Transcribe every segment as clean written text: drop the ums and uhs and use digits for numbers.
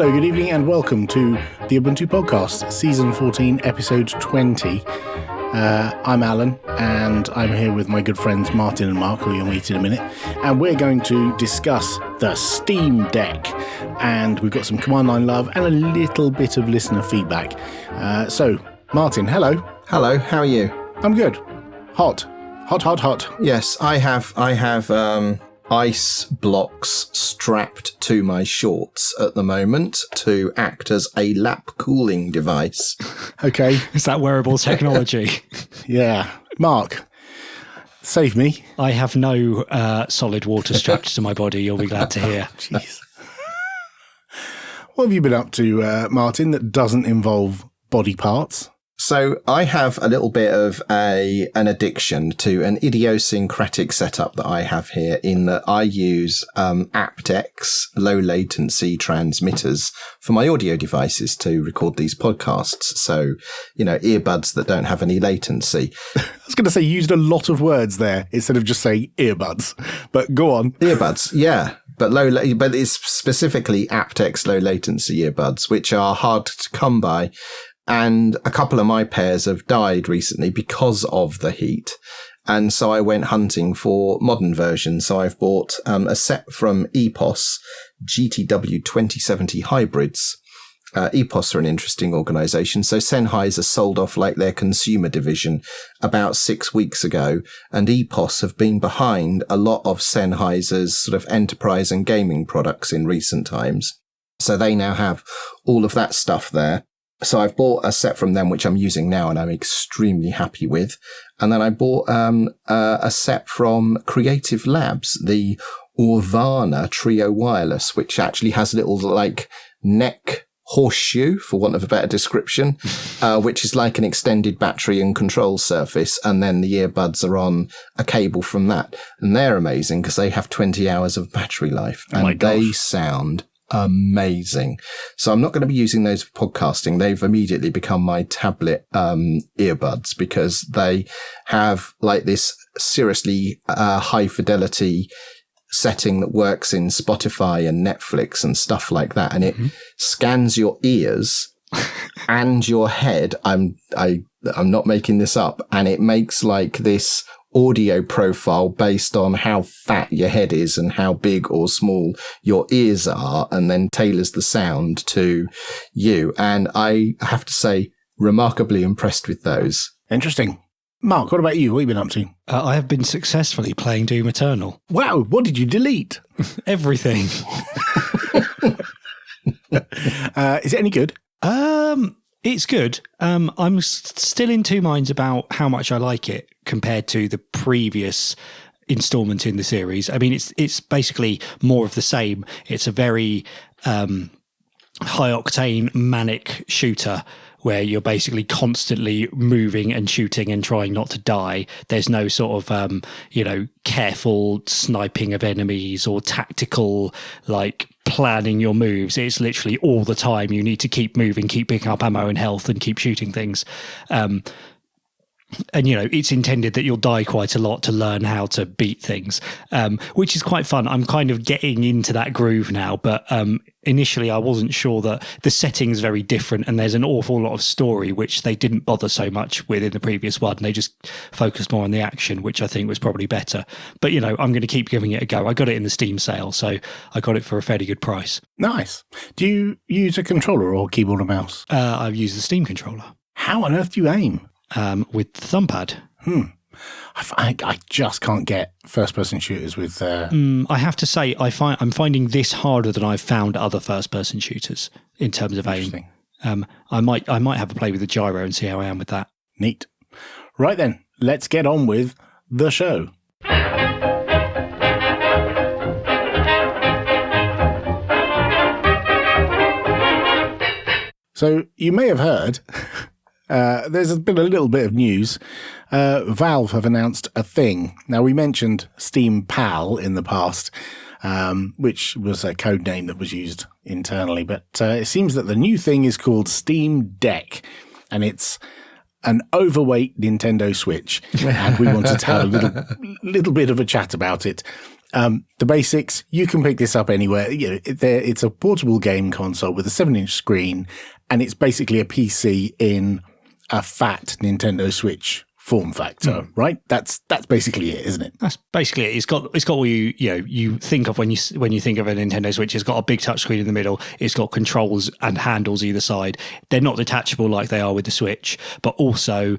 Hello, good evening, and welcome to the Ubuntu Podcast, Season 14, Episode 20. I'm Alan, and I'm here with my good friends Martin and Mark, who you'll meet in a minute, and we're going to discuss the Steam Deck, and we've got some command line love and a little bit of listener feedback. So, Martin, hello. Hello, how are you? I'm good. Hot. Yes, I have ice blocks strapped to my shorts at the moment to act as a lap cooling device. Okay. Is that wearable technology? Yeah. Mark, save me. I have no solid water strapped to my body, you'll be glad to hear. Jeez. What have you been up to, Martin, that doesn't involve body parts? So I have a little bit of an addiction to an idiosyncratic setup that I have here, in that I use aptX low latency transmitters for my audio devices to record these podcasts. So, you know, earbuds that don't have any latency. I was going to say, you used a lot of words there instead of just saying earbuds, but go on. Earbuds, yeah. But but it's specifically aptX low latency earbuds, which are hard to come by. And a couple of my pairs have died recently because of the heat. And so I went hunting for modern versions. So I've bought a set from EPOS, GTW 2070 hybrids. EPOS are an interesting organization. So Sennheiser sold off like their consumer division about 6 weeks ago. And EPOS have been behind a lot of Sennheiser's sort of enterprise and gaming products in recent times. So they now have all of that stuff there. So I've bought a set from them, which I'm using now and I'm extremely happy with. And then I bought a set from Creative Labs, the Orvana Trio Wireless, which actually has a little like neck horseshoe, for want of a better description, which is like an extended battery and control surface. And then the earbuds are on a cable from that. And they're amazing because they have 20 hours of battery life and they sound amazing. So I'm not going to be using those for podcasting. They've immediately become my tablet earbuds because they have like this seriously high fidelity setting that works in Spotify and Netflix and stuff like that, and it scans your ears and your head. I'm not making this up, and it makes like this audio profile based on how fat your head is and how big or small your ears are, and then tailors the sound to you. And I have to say, remarkably impressed with those. Interesting. Mark, what about you? What have you been up to? I have been successfully playing Doom Eternal. Wow, what did you delete? Everything. Is it any good? It's good. I'm still in two minds about how much I like it compared to the previous installment in the series. I mean, it's basically more of the same. It's a very high octane manic shooter where you're basically constantly moving and shooting and trying not to die. There's no sort of, careful sniping of enemies or tactical, like, planning your moves. It's literally all the time. You need to keep moving, keep picking up ammo and health and keep shooting things. And, you know, it's intended that you'll die quite a lot to learn how to beat things, which is quite fun. I'm kind of getting into that groove now, but initially I wasn't sure that the setting's very different and there's an awful lot of story, which they didn't bother so much with in the previous one. They just focused more on the action, which I think was probably better. But, you know, I'm going to keep giving it a go. I got it in the Steam sale, so I got it for a fairly good price. Nice. Do you use a controller or keyboard and mouse? I've used the Steam controller. How on earth do you aim? With the thumbpad. I just can't get first-person shooters with... I have to say, I'm finding this harder than I've found other first-person shooters in terms of aim. I might have a play with the gyro and see how I am with that. Neat. Right then, let's get on with the show. So you may have heard... there's been a little bit of news. Valve have announced a thing. Now, we mentioned Steam Pal in the past, which was a code name that was used internally. But it seems that the new thing is called Steam Deck, and it's an overweight Nintendo Switch. And we wanted to have a little bit of a chat about it. The basics, you can pick this up anywhere. It's a portable game console with a 7-inch screen, and it's basically a PC in a fat Nintendo Switch form factor, right? That's basically it, isn't it? That's basically it. It's got what you think of when you think of a Nintendo Switch. It's got a big touchscreen in the middle. It's got controls and handles either side. They're not detachable like they are with the Switch, but also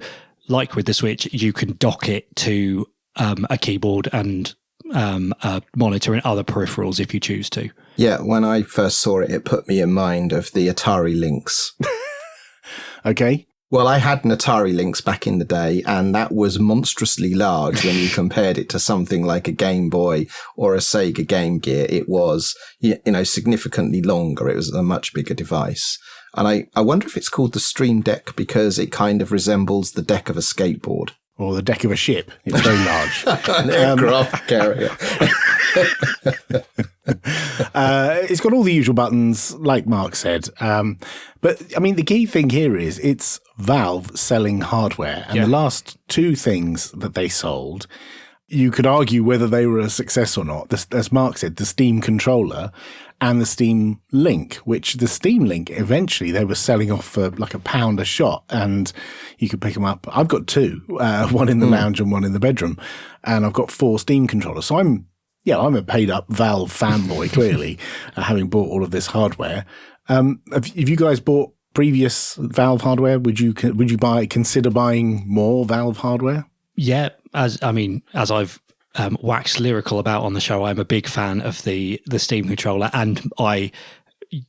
like with the Switch, you can dock it to a keyboard and a monitor and other peripherals if you choose to. Yeah, when I first saw it, it put me in mind of the Atari Lynx. Okay. Well, I had an Atari Lynx back in the day, and that was monstrously large when you compared it to something like a Game Boy or a Sega Game Gear. It was, significantly longer. It was a much bigger device. And I wonder if it's called the Stream Deck because it kind of resembles the deck of a skateboard. Or the deck of a ship. It's very large. An aircraft carrier. It's got all the usual buttons, like Mark said. But, I mean, the key thing here is it's Valve selling hardware. And the last two things that they sold, you could argue whether they were a success or not. As Mark said, the Steam controller and the Steam Link, which the Steam Link, eventually they were selling off for like £1 a shot, and you could pick them up. I've got two, one in the lounge and one in the bedroom, and I've got 4 Steam controllers. So I'm a paid up Valve fanboy, clearly, having bought all of this hardware. Have you guys bought previous Valve hardware? Would you consider buying more Valve hardware? Yeah, as I've waxed lyrical about on the show, I'm a big fan of the Steam controller, and I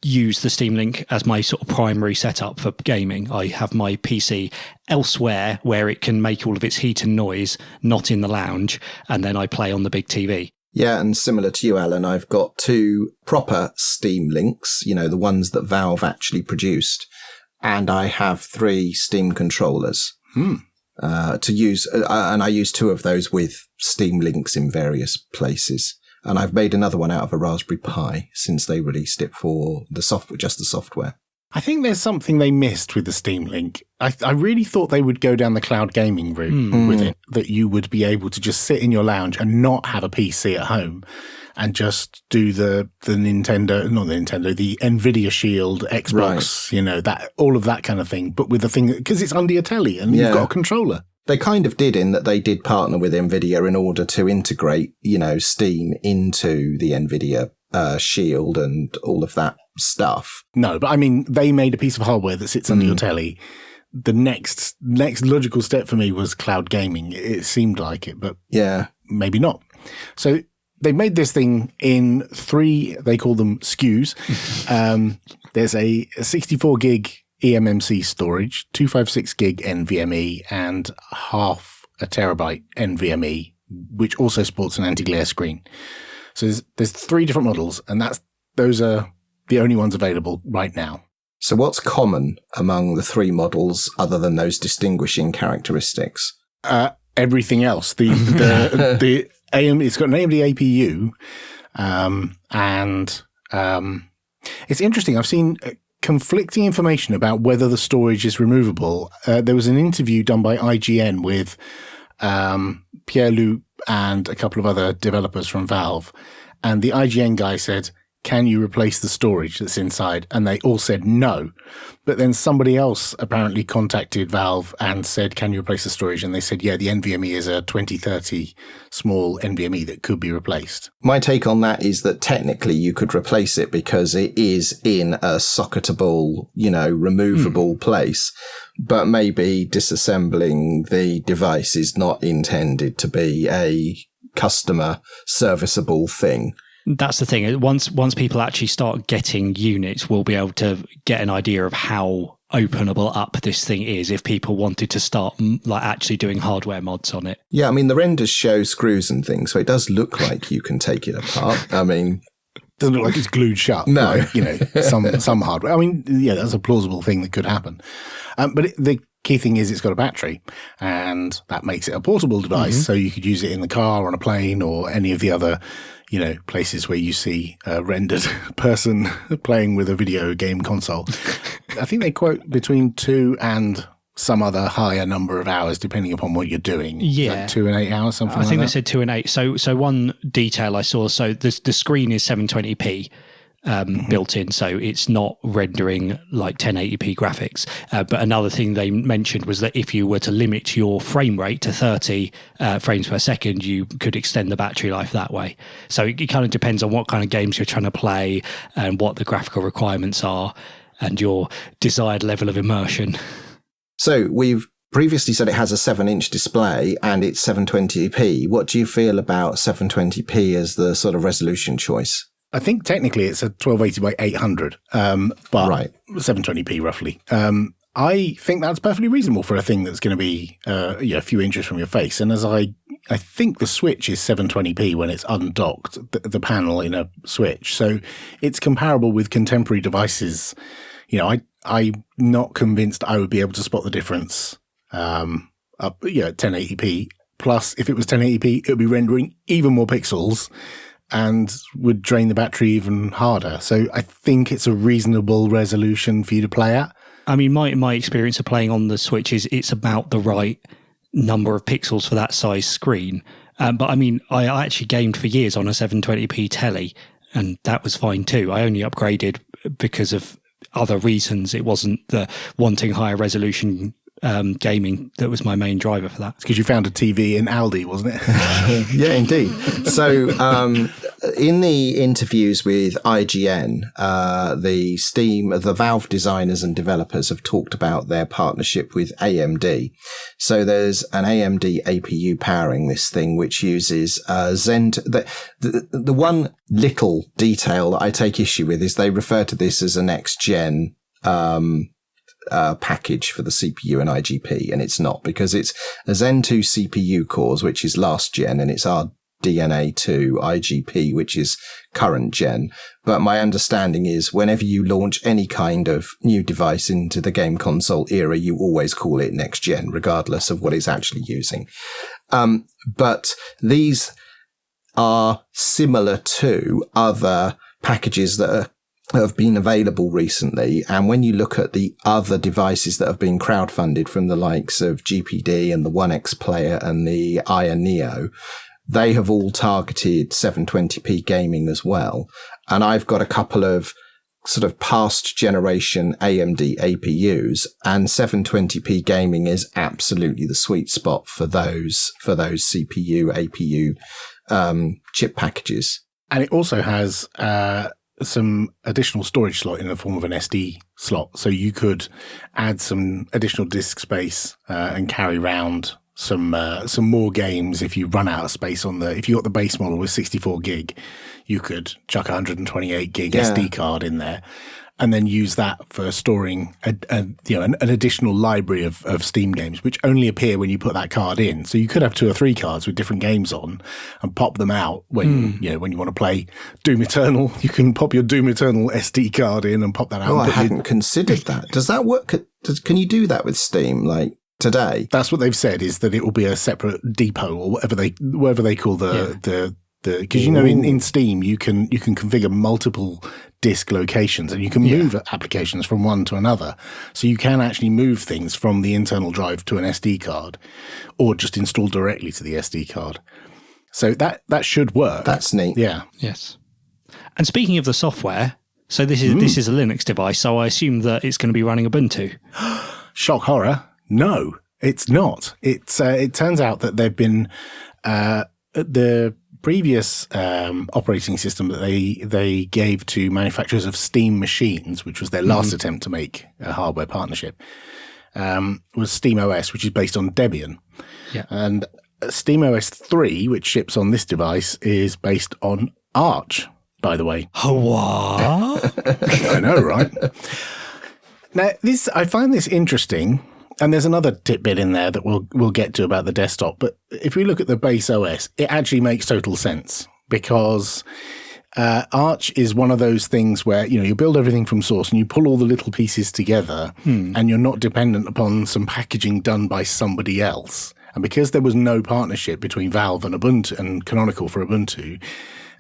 use the Steam Link as my sort of primary setup for gaming. I have my PC elsewhere where it can make all of its heat and noise, not in the lounge, and then I play on the big TV. Yeah, and similar to you, Alan, I've got 2 proper Steam Links, the ones that Valve actually produced, and I have 3 Steam controllers. To use, and I use 2 of those with Steam Links in various places. And I've made another one out of a Raspberry Pi since they released it for just the software. I think there's something they missed with the Steam Link. I really thought they would go down the cloud gaming route with it, that you would be able to just sit in your lounge and not have a PC at home and just do the Nvidia Shield, Xbox, right. That all of that kind of thing, but with the thing, because it's under your telly and you've got a controller. They kind of did, in that they did partner with Nvidia in order to integrate, Steam into the Nvidia Shield and all of that stuff. No, but I mean, they made a piece of hardware that sits under your telly. The next logical step for me was cloud gaming. It seemed like it, but maybe not. So they made this thing in 3, they call them SKUs. There's a 64 gig eMMC storage, 256 gig NVMe, and half a terabyte NVMe, which also supports an anti-glare screen. So there's 3 different models, and those are the only ones available right now. So what's common among the 3 models other than those distinguishing characteristics? Everything else. The AM, it's got an AMD APU, and it's interesting. I've seen conflicting information about whether the storage is removable. There was an interview done by IGN with Pierre Loup and a couple of other developers from Valve, and the IGN guy said, "Can you replace the storage that's inside?" And they all said no. But then somebody else apparently contacted Valve and said, "Can you replace the storage?" And they said, yeah, the NVMe is a 2030 small NVMe that could be replaced. My take on that is that technically you could replace it because it is in a socketable, removable place. But maybe disassembling the device is not intended to be a customer serviceable thing. That's the thing. Once people actually start getting units, we'll be able to get an idea of how openable up this thing is if people wanted to start actually doing hardware mods on it. Yeah, I mean, the renders show screws and things, so it does look like you can take it apart. I mean, doesn't look like it's glued shut. No. Like, some hardware. I mean, yeah, that's a plausible thing that could happen. But the key thing is it's got a battery, and that makes it a portable device. So you could use it in the car, on a plane, or any of the other places where you see a rendered person playing with a video game console. I think they quote between 2 and some other higher number of hours depending upon what you're doing. Yeah. Like 2 and 8 hours, something like that. I think they said 2 and 8. So one detail I saw, so the screen is 720p built in, so it's not rendering like 1080p graphics. But another thing they mentioned was that if you were to limit your frame rate to 30 frames per second, you could extend the battery life that way. So it kind of depends on what kind of games you're trying to play and what the graphical requirements are and your desired level of immersion. So we've previously said it has a 7-inch display and it's 720p. What do you feel about 720p as the sort of resolution choice? I think technically it's a 1280 by 800, but Right. 720p roughly. I think that's perfectly reasonable for a thing that's going to be a few inches from your face. And as I think the Switch is 720p when it's undocked, the panel in a Switch. So it's comparable with contemporary devices. You know, I'm not convinced I would be able to spot the difference up at 1080p. Plus, if it was 1080p, it would be rendering even more pixels and would drain the battery even harder. So I think it's a reasonable resolution for you to play at. I mean, my experience of playing on the Switch is it's about the right number of pixels for that size screen. But I mean, I actually gamed for years on a 720p telly, and that was fine too. I only upgraded because of other reasons. It wasn't the wanting higher resolution gaming that was my main driver for that. It's because you found a TV in Aldi, wasn't it? Yeah, indeed. So in the interviews with IGN, the Valve designers and developers have talked about their partnership with AMD. So there's an AMD APU powering this thing, which uses Zen. The one little detail that I take issue with is they refer to this as a next-gen package for the CPU and IGP, and it's not, because it's a Zen 2 CPU cores, which is last gen, and it's RDNA 2 IGP, which is current gen. But my understanding is whenever you launch any kind of new device into the game console era, you always call it next gen, regardless of what it's actually using. But these are similar to other packages that have been available recently. And when you look at the other devices that have been crowdfunded from the likes of GPD and the One X Player and the Aya Neo, they have all targeted 720p gaming as well. And I've got a couple of sort of past generation AMD APUs, and 720p gaming is absolutely the sweet spot for those CPU, APU chip packages. And it also has some additional storage slot in the form of an SD slot. So you could add some additional disk space and carry around some more games. If you run out of space if you got the base model with 64 gig, you could chuck 128 gig SD card in there and then use that for storing an additional library of Steam games, which only appear when you put that card in. So you could have 2 or 3 cards with different games on and pop them out when you want to play Doom Eternal. You can pop your Doom Eternal SD card in and pop that out. Oh, I hadn't considered that. Does that work? Can you do that with Steam? Like today? That's what they've said, is that it will be a separate depot or whatever they call the because in Steam you can configure multiple disk locations and you can move applications from one to another. So you can actually move things from the internal drive to an SD card or just install directly to the SD card. So that should work. That's neat. Yeah. Yes. And speaking of the software, so this is a Linux device, so I assume that it's going to be running Ubuntu. Shock horror. No, it's not. It turns out that they've been the previous operating system that they gave to manufacturers of Steam machines, which was their last attempt to make a hardware partnership, was SteamOS, which is based on Debian. Yeah. And SteamOS 3, which ships on this device, is based on Arch, by the way. What? I know, right? Now, I find this interesting. And there's another tidbit in there that we'll get to about the desktop. But if we look at the base OS, it actually makes total sense, because Arch is one of those things where, you build everything from source and you pull all the little pieces together and you're not dependent upon some packaging done by somebody else. And because there was no partnership between Valve and Ubuntu and Canonical for Ubuntu,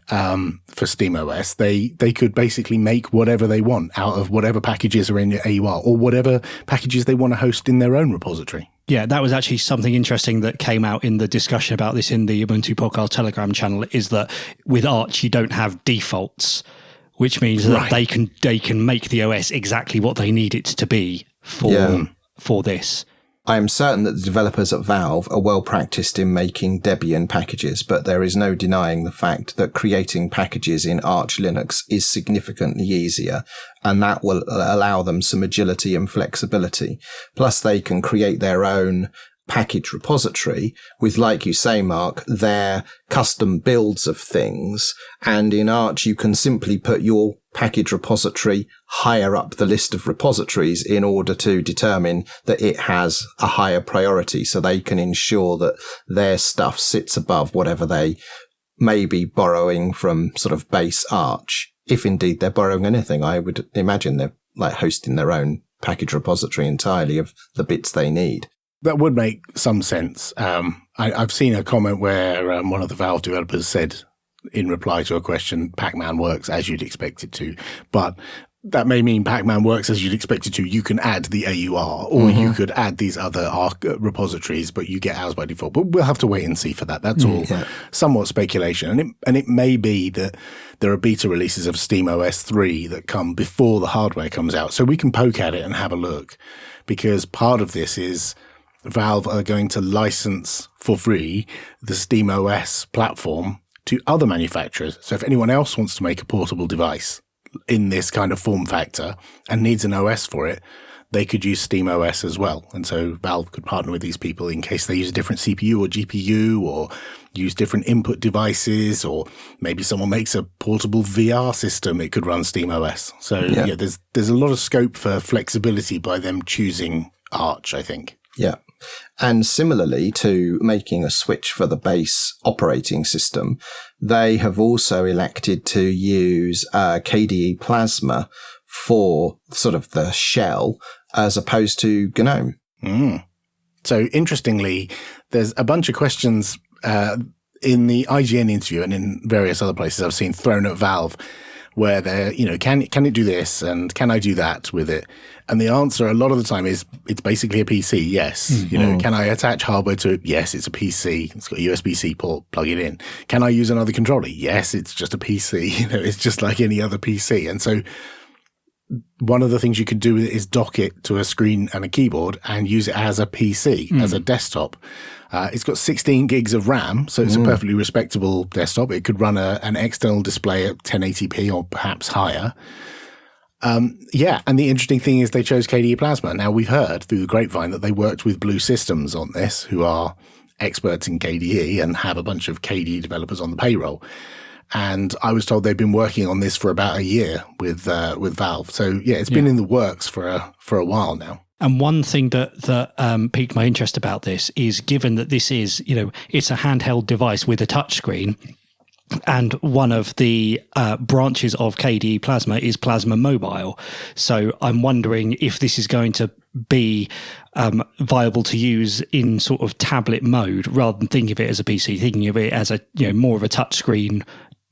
for SteamOS, they could basically make whatever they want out of whatever packages are in your AUR or whatever packages they want to host in their own repository. Yeah, that was actually something interesting that came out in the discussion about this in the Ubuntu Podcast Telegram channel, is that with Arch, you don't have defaults, which means that they can make the OS exactly what they need it to be for this. I am certain that the developers at Valve are well practiced in making Debian packages, but there is no denying the fact that creating packages in Arch Linux is significantly easier, and that will allow them some agility and flexibility. Plus, they can create their own package repository with, like you say, Mark, their custom builds of things. And in Arch, you can simply put your package repository higher up the list of repositories in order to determine that it has a higher priority, so they can ensure that their stuff sits above whatever they may be borrowing from sort of base Arch. If indeed they're borrowing anything, I would imagine they're like hosting their own package repository entirely of the bits they need. That would make some sense. I've seen a comment where one of the Valve developers said, in reply to a question, Pac-Man works as you'd expect it to. But that may mean Pac-Man works as you'd expect it to. You can add the AUR, or you could add these other Arc repositories, but you get ours by default. But we'll have to wait and see for that. That's all somewhat speculation. And it may be that there are beta releases of SteamOS 3 that come before the hardware comes out. So we can poke at it and have a look, because part of this is Valve are going to license for free the SteamOS platform to other manufacturers. So if anyone else wants to make a portable device in this kind of form factor and needs an OS for it, they could use SteamOS as well. And so Valve could partner with these people in case they use a different CPU or GPU, or use different input devices, or maybe someone makes a portable VR system, it could run SteamOS. So yeah, there's a lot of scope for flexibility by them choosing Arch, I think. Yeah. And similarly to making a switch for the base operating system, they have also elected to use KDE Plasma for sort of the shell as opposed to GNOME. So interestingly, there's a bunch of questions in the IGN interview and in various other places I've seen thrown at Valve, where they're, can it do this and can I do that with it? And the answer a lot of the time is it's basically a PC. Yes. Can I attach hardware to it? Yes, it's a PC. It's got a USB-C port, plug it in. Can I use another controller? Yes, it's just a PC. It's just like any other PC. And so one of the things you could do with it is dock it to a screen and a keyboard and use it as a PC, as a desktop. It's got 16 gigs of RAM, so it's a perfectly respectable desktop. It could run an external display at 1080p or perhaps higher. And the interesting thing is they chose KDE Plasma. Now, we've heard through the grapevine that they worked with Blue Systems on this, who are experts in KDE and have a bunch of KDE developers on the payroll. And I was told they've been working on this for about a year with Valve. So, it's been in the works for a while now. And one thing that piqued my interest about this is, given that this is, it's a handheld device with a touchscreen, and one of the branches of KDE Plasma is Plasma Mobile. So I'm wondering if this is going to be viable to use in sort of tablet mode, rather than thinking of it as a PC, thinking of it as a more of a touchscreen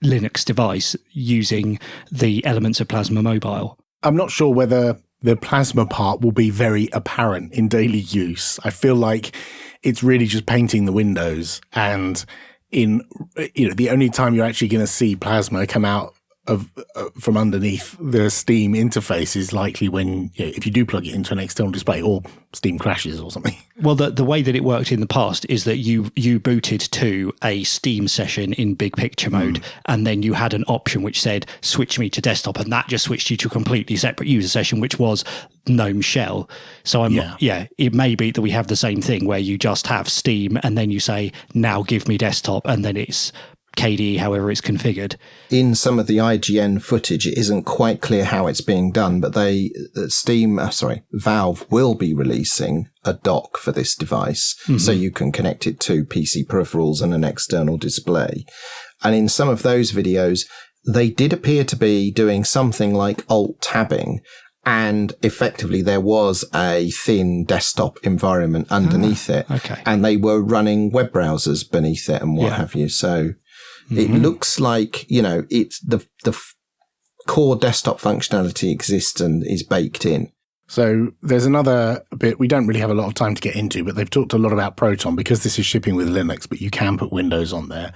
Linux device using the elements of Plasma Mobile. I'm not sure whether the Plasma part will be very apparent in daily use. I feel like it's really just painting the windows, and the only time you're actually going to see Plasma come out from underneath the Steam interface is likely when if you do plug it into an external display or Steam crashes or something. Well, the way that it worked in the past is that you booted to a Steam session in big picture mode, and then you had an option which said switch me to desktop, and that just switched you to a completely separate user session, which was GNOME Shell. So it may be that we have the same thing where you just have Steam and then you say, now give me desktop, and then it's KDE however it's configured. In some of the IGN footage, it isn't quite clear how it's being done, but Valve will be releasing a dock for this device, so you can connect it to PC peripherals and an external display. And in some of those videos, they did appear to be doing something like alt-tabbing, and effectively there was a thin desktop environment underneath it, and they were running web browsers beneath it and what have you. So It looks like, it's the core desktop functionality exists and is baked in. So there's another bit we don't really have a lot of time to get into, but they've talked a lot about Proton because this is shipping with Linux, but you can put Windows on there.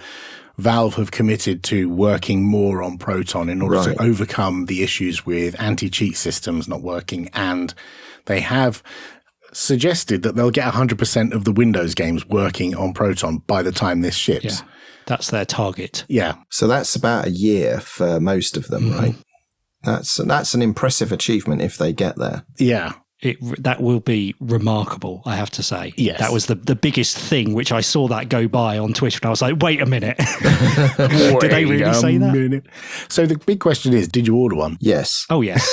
Valve have committed to working more on Proton in order to overcome the issues with anti-cheat systems not working. And they have suggested that they'll get 100% of the Windows games working on Proton by the time this ships. Yeah, that's their target. Yeah. So that's about a year for most of them, right? That's an impressive achievement if they get there. Yeah. That will be remarkable, I have to say. Yes. That was the biggest thing, which I saw that go by on Twitter, and I was like, wait a minute. Did they really say that? So the big question is, did you order one? Yes. Oh, yes.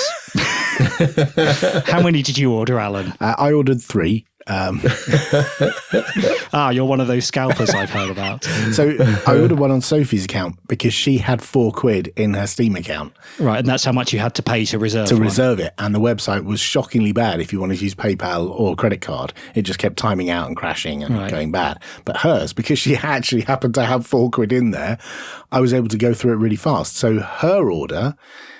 How many did you order, Alan? I ordered 3. You're one of those scalpers I've heard about. So I ordered one on Sophie's account because she had £4 in her Steam account. Right, and that's how much you had to pay to reserve it. And the website was shockingly bad if you wanted to use PayPal or credit card. It just kept timing out and crashing and going bad. But hers, because she actually happened to have £4 in there, I was able to go through it really fast. So her order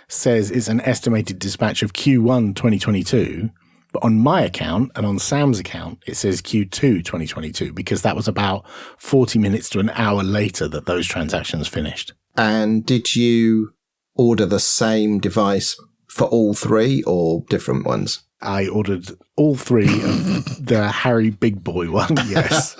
says it's an estimated dispatch of Q1 2022. But on my account and on Sam's account, it says Q2 2022 because that was about 40 minutes to an hour later that those transactions finished. And did you order the same device for all 3 or different ones? I ordered all 3 of the Harry Big Boy one, yes.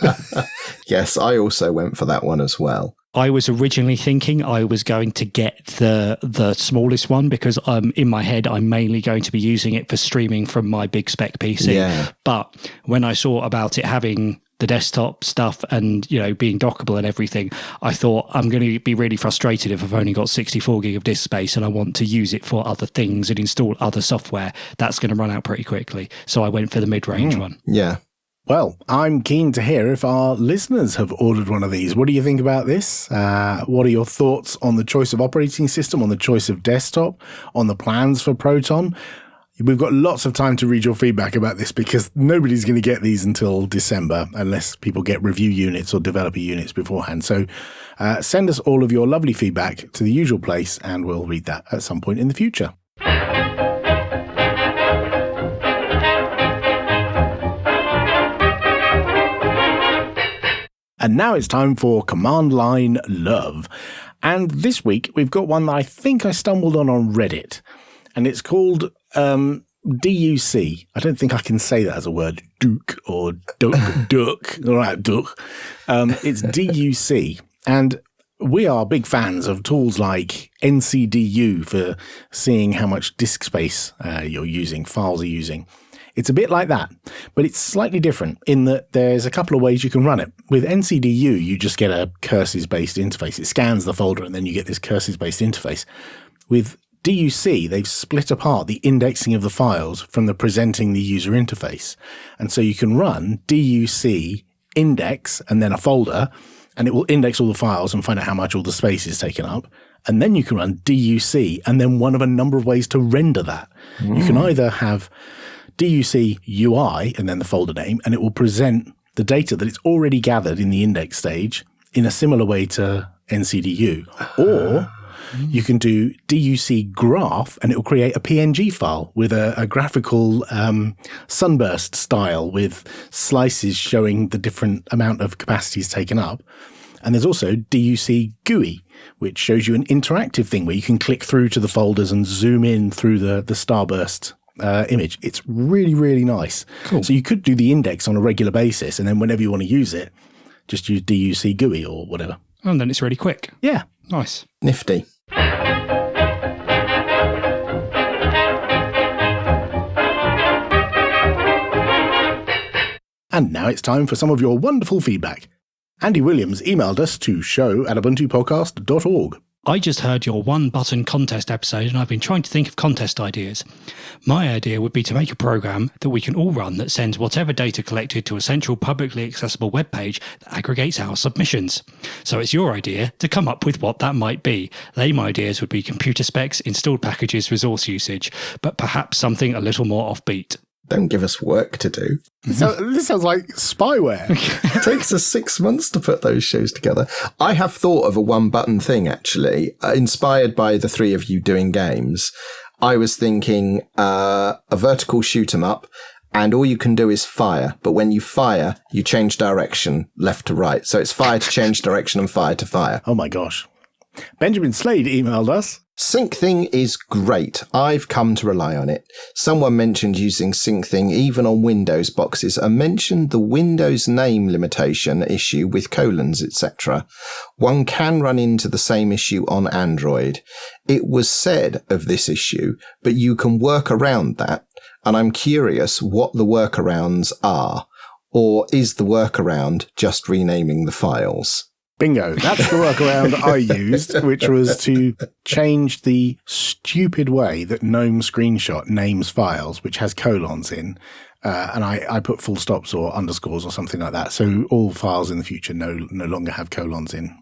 Yes, I also went for that one as well. I was originally thinking I was going to get the smallest one because in my head I'm mainly going to be using it for streaming from my big spec PC. Yeah. But when I saw about it having the desktop stuff and being dockable and everything, I thought I'm going to be really frustrated if I've only got 64 gig of disk space and I want to use it for other things and install other software. That's going to run out pretty quickly. So I went for the mid-range one. Yeah. Well, I'm keen to hear if our listeners have ordered one of these. What do you think about this? What are your thoughts on the choice of operating system, on the choice of desktop, on the plans for Proton? We've got lots of time to read your feedback about this because nobody's going to get these until December unless people get review units or developer units beforehand. So send us all of your lovely feedback to the usual place and we'll read that at some point in the future. And now it's time for Command Line Love. And this week we've got one that I think I stumbled on Reddit. And it's called DUC. I don't think I can say that as a word. Duke or duck. All right, duck. It's DUC. And we are big fans of tools like NCDU for seeing how much disk space you're using, files are using. It's a bit like that, but it's slightly different in that there's a couple of ways you can run it. With NCDU, you just get a curses-based interface. It scans the folder and then you get this curses-based interface. With DUC, they've split apart the indexing of the files from the presenting the user interface. And so you can run DUC index and then a folder, and it will index all the files and find out how much all the space is taken up. And then you can run DUC and then one of a number of ways to render that. You can either have DUC UI and then the folder name, and it will present the data that it's already gathered in the index stage in a similar way to NCDU. Or you can do DUC graph and it will create a PNG file with a graphical sunburst style with slices showing the different amount of capacities taken up. And there's also DUC GUI, which shows you an interactive thing where you can click through to the folders and zoom in through the starburst image. It's really, really nice. Cool. So you could do the index on a regular basis, and then whenever you want to use it, just use DUC GUI or whatever. And then it's really quick. Yeah. Nice. Nifty. And now it's time for some of your wonderful feedback. Andy Williams emailed us to show@ubuntupodcast.org. I just heard your one-button contest episode and I've been trying to think of contest ideas. My idea would be to make a program that we can all run that sends whatever data collected to a central publicly accessible web page that aggregates our submissions. So it's your idea to come up with what that might be. Lame ideas would be computer specs, installed packages, resource usage, but perhaps something a little more offbeat. Don't give us work to do. So this sounds like spyware. It takes us 6 months to put those shows together. I have thought of a one-button thing, actually, inspired by the three of you doing games. I was thinking a vertical shoot 'em up, and all you can do is fire. But when you fire, you change direction left to right. So it's fire to change direction and fire to fire. Oh my gosh. Benjamin Slade emailed us. SyncThing is great. I've come to rely on it. Someone mentioned using SyncThing even on Windows boxes and mentioned the Windows name limitation issue with colons, etc. One can run into the same issue on Android. It was said of this issue, but you can work around that, and I'm curious what the workarounds are. Or is the workaround just renaming the files? Bingo. That's the workaround I used, which was to change the stupid way that GNOME Screenshot names files, which has colons in. And I put full stops or underscores or something like that. So all files in the future no longer have colons in.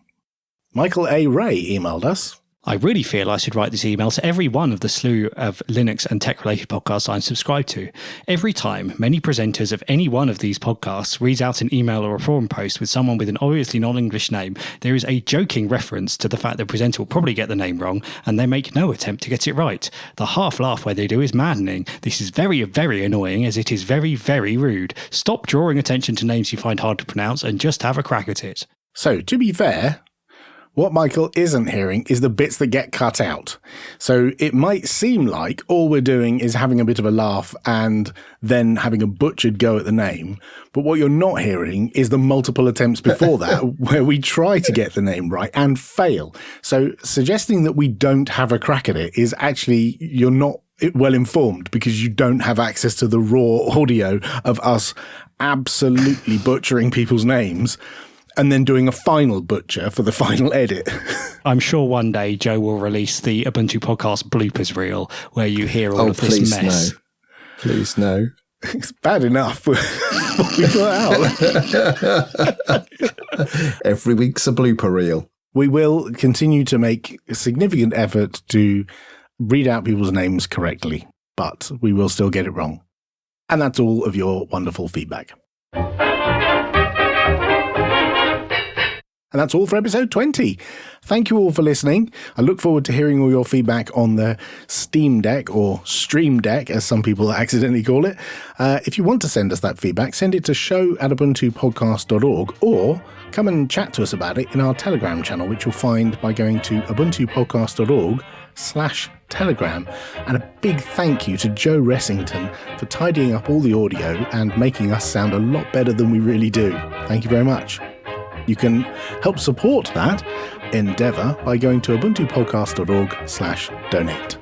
Michael A. Ray emailed us. I really feel I should write this email to every one of the slew of Linux and tech-related podcasts I'm subscribed to. Every time many presenters of any one of these podcasts reads out an email or a forum post with someone with an obviously non-English name, there is a joking reference to the fact the presenter will probably get the name wrong, and they make no attempt to get it right. The half-laugh where they do is maddening. This is very, very annoying, as it is very, very rude. Stop drawing attention to names you find hard to pronounce and just have a crack at it. So, to be fair, what Michael isn't hearing is the bits that get cut out. So it might seem like all we're doing is having a bit of a laugh and then having a butchered go at the name. But what you're not hearing is the multiple attempts before that where we try to get the name right and fail. So suggesting that we don't have a crack at it is actually, you're not well informed because you don't have access to the raw audio of us absolutely butchering people's names and then doing a final butcher for the final edit. I'm sure one day Joe will release the Ubuntu podcast bloopers reel where you hear all of this mess. No. Please no. It's bad enough what we put out. Every week's a blooper reel. We will continue to make a significant effort to read out people's names correctly, but we will still get it wrong. And that's all of your wonderful feedback. And that's all for episode 20. Thank you all for listening. I look forward to hearing all your feedback on the Steam Deck, or Stream Deck, as some people accidentally call it. If you want to send us that feedback, send it to show@ubuntupodcast.org, or come and chat to us about it in our Telegram channel, which you'll find by going to ubuntupodcast.org/Telegram. And a big thank you to Joe Ressington for tidying up all the audio and making us sound a lot better than we really do. Thank you very much. You can help support that endeavour by going to ubuntupodcast.org/donate.